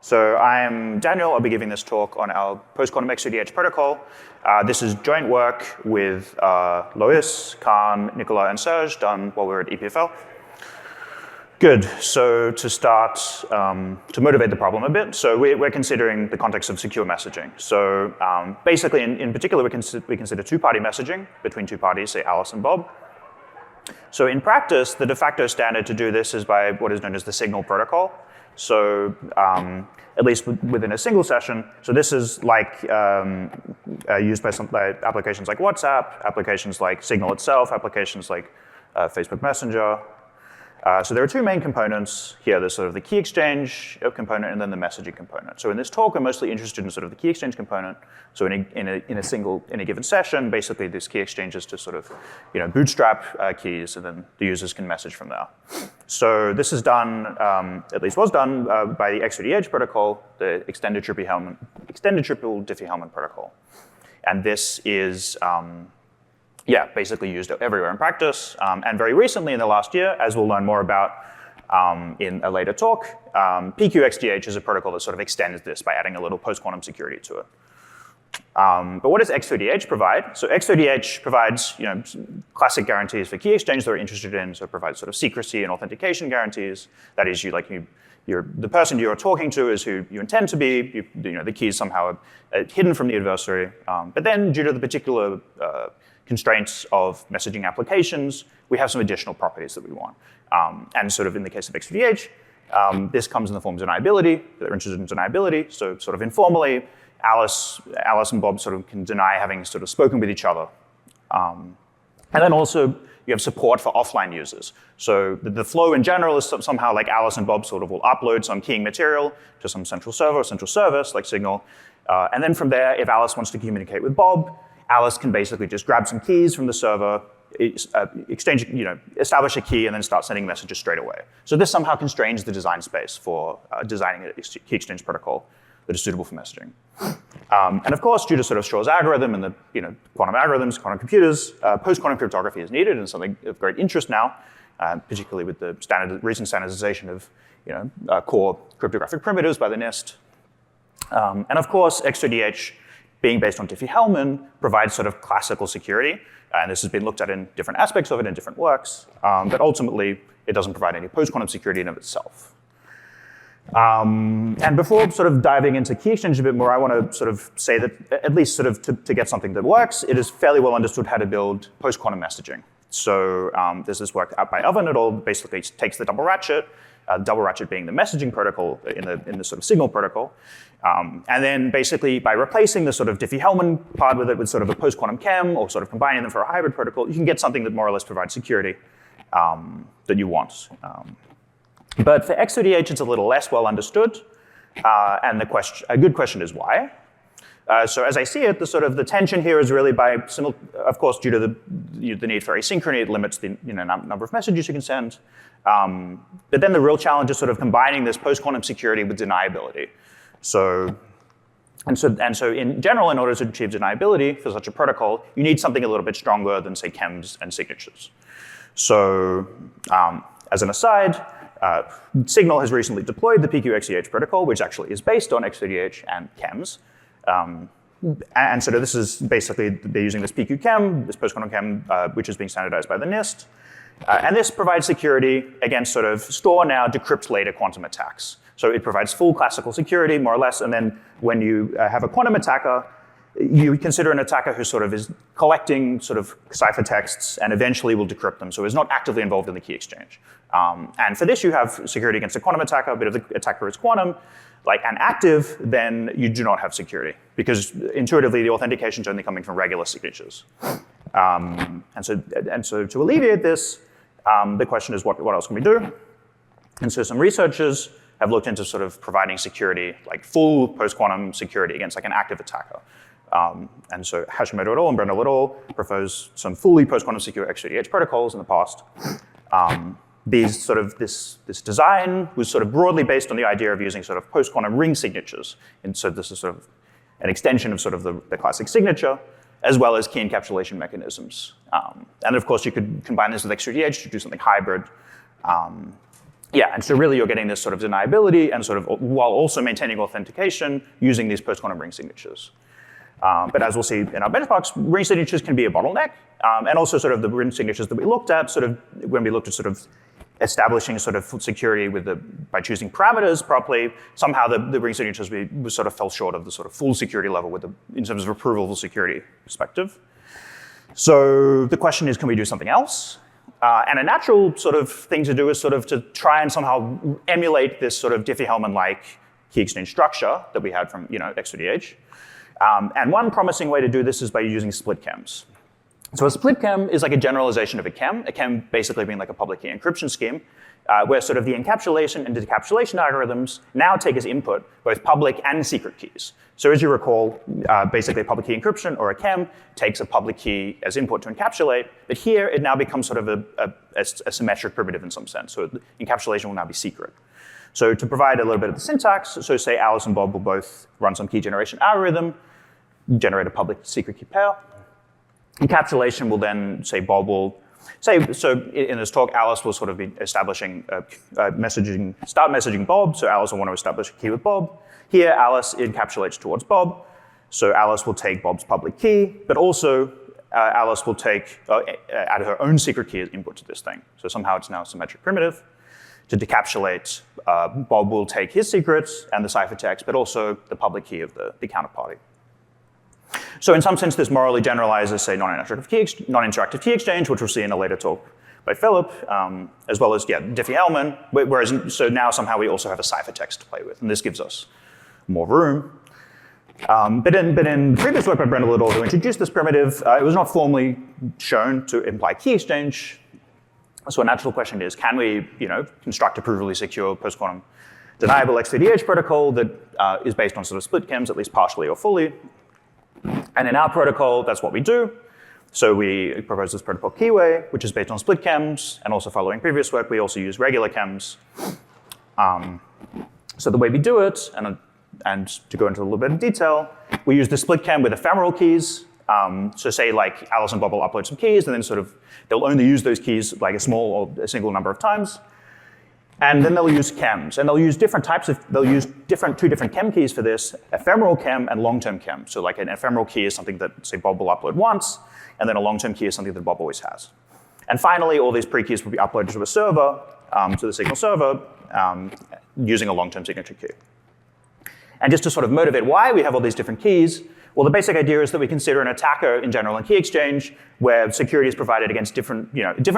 So I'm Daniel. I'll be giving this talk on our post-quantum X3DH protocol. This is joint work with Loïs, Khanh, Nicolas, and Serge, done while we were at EPFL. Good. So to start, to motivate the problem a bit, so we're considering the context of secure messaging. So basically, in particular, we consider two-party messaging between two parties, say Alice and Bob. So in practice, the de facto standard to do this is by what is known as the signal protocol. So at least within a single session. So this is like used by some applications like WhatsApp, applications like Signal itself, applications like Facebook Messenger. So there are two main components here. There's sort of the key exchange component and then the messaging component. So in this talk, I'm mostly interested in sort of the key exchange component. So in a given session, basically this key exchange is to sort of bootstrap keys, and then the users can message from there. So this is done, at least was done, by the X3DH protocol, the extended triple Diffie-Hellman protocol. And this is basically used everywhere in practice. And very recently in the last year, as we'll learn more about in a later talk, PQXDH is a protocol that sort of extends this by adding a little post-quantum security to it. But what does X3DH provide? So X3DH provides classic guarantees for key exchange that we're interested in. So it provides sort of secrecy and authentication guarantees. That is, the person you're talking to is who you intend to be. The keys somehow are hidden from the adversary. But then, due to the particular constraints of messaging applications, we have some additional properties that we want. And sort of in the case of X3DH, this comes in the form of deniability. They're interested in deniability. So sort of informally, Alice and Bob sort of can deny having sort of spoken with each other. And then also you have support for offline users. So the flow in general is somehow like Alice and Bob sort of will upload some keying material to some central server or central service like Signal. And then from there, if Alice wants to communicate with Bob, Alice can basically just grab some keys from the server, establish a key, and then start sending messages straight away. So this somehow constrains the design space for designing a key exchange protocol that is suitable for messaging. And of course, due to sort of Shor's algorithm and the quantum algorithms, quantum computers, post-quantum cryptography is needed and something of great interest now, particularly with the recent standardization of core cryptographic primitives by the NIST. And of course, X3DH, being based on Diffie-Hellman, provides sort of classical security. And this has been looked at in different aspects of it in different works. But ultimately, it doesn't provide any post-quantum security in of itself. And before sort of diving into key exchange a bit more, I want to sort of say that, at least sort of to get something that works, it is fairly well understood how to build post-quantum messaging. So there's this work out by Oven et al. Basically takes the double ratchet being the messaging protocol in the sort of signal protocol. And then basically by replacing the sort of Diffie-Hellman part with it with sort of a post-quantum KEM or sort of combining them for a hybrid protocol, you can get something that more or less provides security that you want. But for X3DH, it's a little less well understood. And a good question is why? So as I see it, the tension here is really of course, due to the need for asynchronous, it limits the number of messages you can send. But then the real challenge is sort of combining this post-quantum security with deniability. So in general, in order to achieve deniability for such a protocol, you need something a little bit stronger than, say, KEMs and signatures. So as an aside, Signal has recently deployed the PQXDH protocol, which actually is based on X3DH and KEMs. And so this is basically, they're using this PQ-KEM, this post-quantum KEM, which is being standardized by the NIST. And this provides security against sort of store now, decrypt later quantum attacks. So it provides full classical security, more or less, and then when you have a quantum attacker, you consider an attacker who sort of is collecting sort of ciphertexts and eventually will decrypt them, so is not actively involved in the key exchange. And for this, you have security against a quantum attacker, but if the attacker is quantum, like an active, then you do not have security, because intuitively the authentication is only coming from regular signatures. And so to alleviate this, the question is what else can we do? And so some researchers have looked into sort of providing security, like full post-quantum security against like an active attacker. And so Hashimoto et al. And Brendel et al. Proposed some fully post-quantum secure X3DH protocols in the past. This design was sort of broadly based on the idea of using sort of post-quantum ring signatures. And so this is sort of an extension of sort of the classic signature, as well as key encapsulation mechanisms. And of course, you could combine this with X3DH to do something hybrid. Yeah, and so really you're getting this sort of deniability and sort of while also maintaining authentication using these post-quantum ring signatures. But as we'll see in our benchmarks, ring signatures can be a bottleneck, and also sort of the ring signatures that we looked at, sort of when we looked at sort of establishing sort of security by choosing parameters properly, somehow the ring signatures we sort of fell short of the sort of full security level in terms of approval security perspective. So the question is, can we do something else? And a natural sort of thing to do is sort of to try and somehow emulate this sort of Diffie-Hellman-like key exchange structure that we had from X3DH. And one promising way to do this is by using split-KEMs. So a split-KEM is like a generalization of a KEM basically being like a public key encryption scheme, where sort of the encapsulation and decapsulation algorithms now take as input both public and secret keys. So as you recall, basically a public key encryption or a KEM takes a public key as input to encapsulate, but here it now becomes sort of a symmetric primitive in some sense. So the encapsulation will now be secret. So to provide a little bit of the syntax, so say Alice and Bob will both run some key generation algorithm, generate a public secret key pair. Encapsulation will then say Bob will say, so in this talk, Alice will sort of be establishing start messaging Bob, so Alice will want to establish a key with Bob. Here, Alice encapsulates towards Bob, so Alice will take Bob's public key, but also Alice will take, add her own secret key as input to this thing. So somehow it's now a symmetric primitive. To decapsulate, Bob will take his secrets and the ciphertext, but also the public key of the counterparty. So in some sense, this morally generalizes, say, non-interactive key exchange, which we'll see in a later talk by Philip, as well as, Diffie-Hellman, whereas, so now somehow we also have a ciphertext to play with, and this gives us more room. But in previous work by Brendel et al., who introduced this primitive, it was not formally shown to imply key exchange. So a natural question is, can we, construct a provably secure post-quantum deniable X3DH protocol that is based on sort of split-KEMs, at least partially or fully? And in our protocol, that's what we do. So we propose this protocol K-Waay, which is based on split-KEMs, and also following previous work, we also use regular KEMs. So the way we do it, and to go into a little bit of detail, we use the split-KEM with ephemeral keys. So say like Alice and Bob will upload some keys, and then sort of they'll only use those keys like a small or a single number of times. And then they'll use KEMs, and they'll use two different KEM keys for this, ephemeral KEM and long-term KEM. So like an ephemeral key is something that, say, Bob will upload once, and then a long-term key is something that Bob always has. And finally, all these pre-keys will be uploaded to a server, to the signal server, using a long-term signature key. And just to sort of motivate why we have all these different keys, well, the basic idea is that we consider an attacker in general in key exchange, where security is provided against different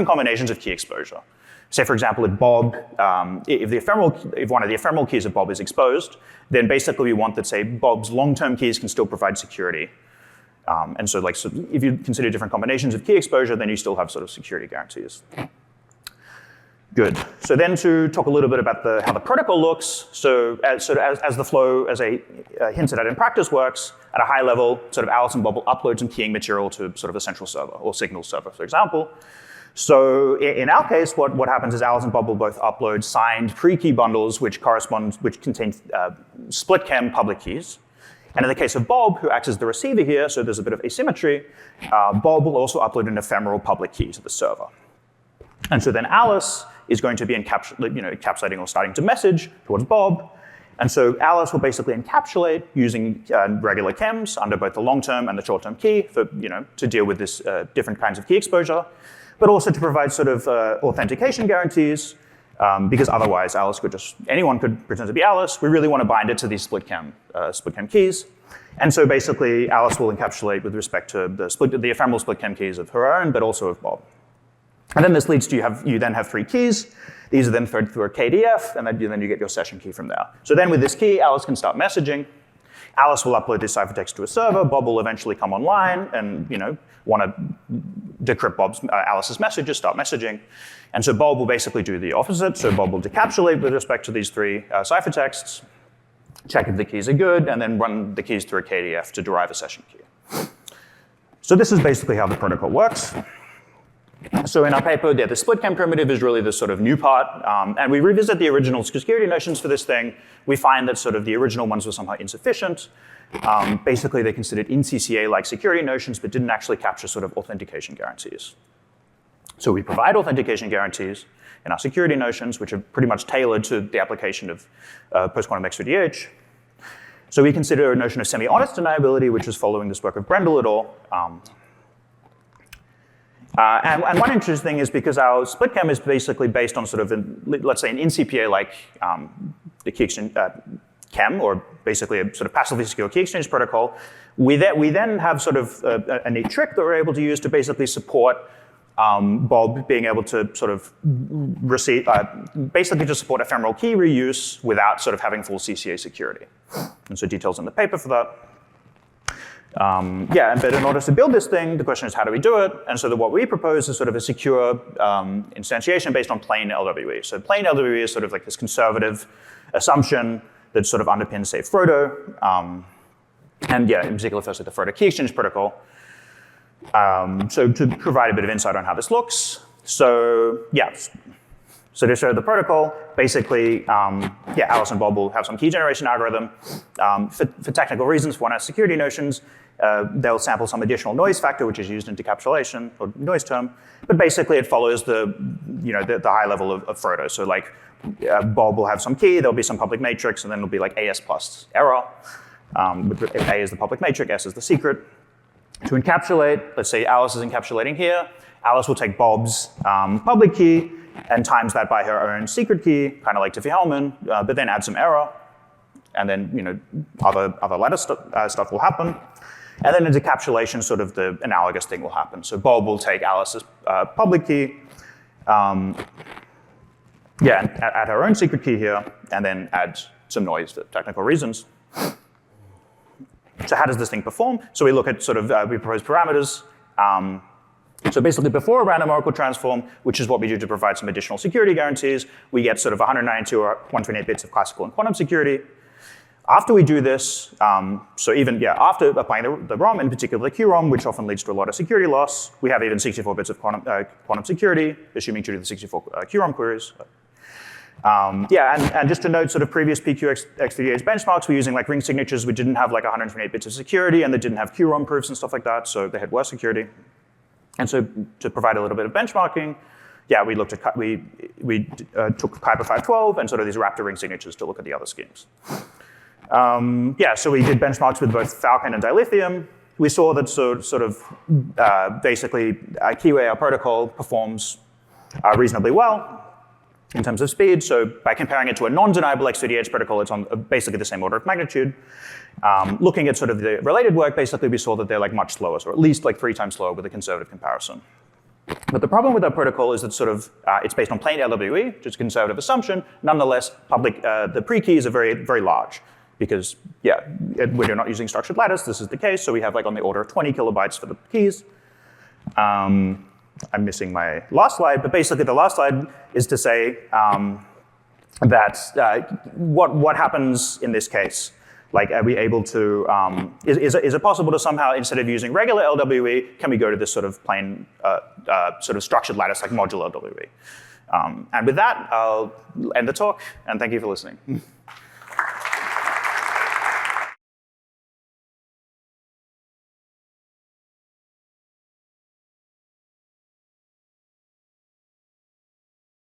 combinations of key exposure. Say, for example, if Bob, if one of the ephemeral keys of Bob is exposed, then basically we want that, say, Bob's long-term keys can still provide security. And so if you consider different combinations of key exposure, then you still have sort of security guarantees. Good. So then to talk a little bit about how the protocol looks. So as the flow, as I hinted at in practice, works at a high level, sort of Alice and Bob will upload some keying material to sort of a central server or signal server, for example. So in our case, what happens is Alice and Bob will both upload signed pre-key bundles which contain split-KEM public keys. And in the case of Bob, who acts as the receiver here, so there's a bit of asymmetry, Bob will also upload an ephemeral public key to the server. And so then Alice is going to be encapsulating or starting to message towards Bob. And so Alice will basically encapsulate using regular KEMs under both the long-term and the short-term key for, to deal with this different kinds of key exposure, but also to provide sort of authentication guarantees, because otherwise anyone could pretend to be Alice. We really want to bind it to these split-KEM keys. And so basically Alice will encapsulate with respect to the ephemeral split-KEM keys of her own, but also of Bob. And then this leads to you then have 3 keys. These are then fed through a KDF, and then you get your session key from there. So then with this key, Alice can start messaging. Alice will upload this ciphertext to a server. Bob will eventually come online and want to decrypt Alice's messages, start messaging. And so Bob will basically do the opposite. So Bob will decapsulate with respect to these 3 ciphertexts, check if the keys are good, and then run the keys through a KDF to derive a session key. So this is basically how the protocol works. So in our paper, the split-KEM primitive is really the sort of new part, and we revisit the original security notions for this thing. We find that sort of the original ones were somehow insufficient. Basically, they considered in CCA-like security notions, but didn't actually capture sort of authentication guarantees. So we provide authentication guarantees in our security notions, which are pretty much tailored to the application of post-quantum X3DH. So we consider a notion of semi-honest deniability, which is following this work of Brendel et al. And one interesting thing is because our split-KEM is basically based on sort of, let's say, an in-CPA like the key exchange KEM, or basically a sort of passively secure key exchange protocol, we then have sort of a neat trick that we're able to use to basically support Bob being able to sort of receive, basically to support ephemeral key reuse without sort of having full CCA security. And so details in the paper for that. But in order to build this thing, the question is how do we do it? And so what we propose is sort of a secure instantiation based on plain LWE. So plain LWE is sort of like this conservative assumption that sort of underpins, say, Frodo. In particular, first the Frodo key exchange protocol. So to provide a bit of insight on how this looks. So to show the protocol, basically, Alice and Bob will have some key generation algorithm. For technical reasons, for one has security notions, they'll sample some additional noise factor, which is used in decapsulation or noise term. But basically, it follows the high level of Frodo. So like Bob will have some key, there'll be some public matrix, and then it'll be like AS plus error. A is the public matrix, S is the secret. To encapsulate, let's say Alice is encapsulating here. Alice will take Bob's public key and times that by her own secret key, kind of like Diffie-Hellman, but then add some error, and then other ladder stuff will happen. And then in decapsulation, sort of the analogous thing will happen. So Bob will take Alice's public key, and add her own secret key here, and then add some noise for technical reasons. So how does this thing perform? So we look at sort of, we propose parameters. So basically before a random oracle transform, which is what we do to provide some additional security guarantees, we get sort of 192 or 128 bits of classical and quantum security. After we do this, after applying the ROM, in particular the QROM, which often leads to a lot of security loss, we have even 64 bits of quantum security, assuming true to the 64 QROM queries. And just to note sort of previous PQ X3DH benchmarks, we're using like ring signatures which didn't have like 128 bits of security and they didn't have QROM proofs and stuff like that, so they had worse security. And so to provide a little bit of benchmarking, we looked at, we took Kuiper 512 and sort of these raptor ring signatures to look at the other schemes. So we did benchmarks with both Falcon and dilithium. We saw that basically K-Waay, our protocol, performs reasonably well in terms of speed. So by comparing it to a non-deniable X3DH protocol, it's on basically the same order of magnitude. Looking at sort of the related work, basically we saw that they're like much slower, so at least like 3 times slower with a conservative comparison. But the problem with our protocol is that sort of it's based on plain LWE, which is a conservative assumption. Nonetheless, the pre-keys are very, very large because we're not using structured lattice. This is the case, so we have like on the order of 20 kilobytes for the keys. I'm missing my last slide, but basically the last slide is to say that what happens in this case? Like, are we able to, is it possible to somehow, instead of using regular LWE, can we go to this sort of plain, sort of structured lattice like modular LWE? And with that, I'll end the talk, and thank you for listening.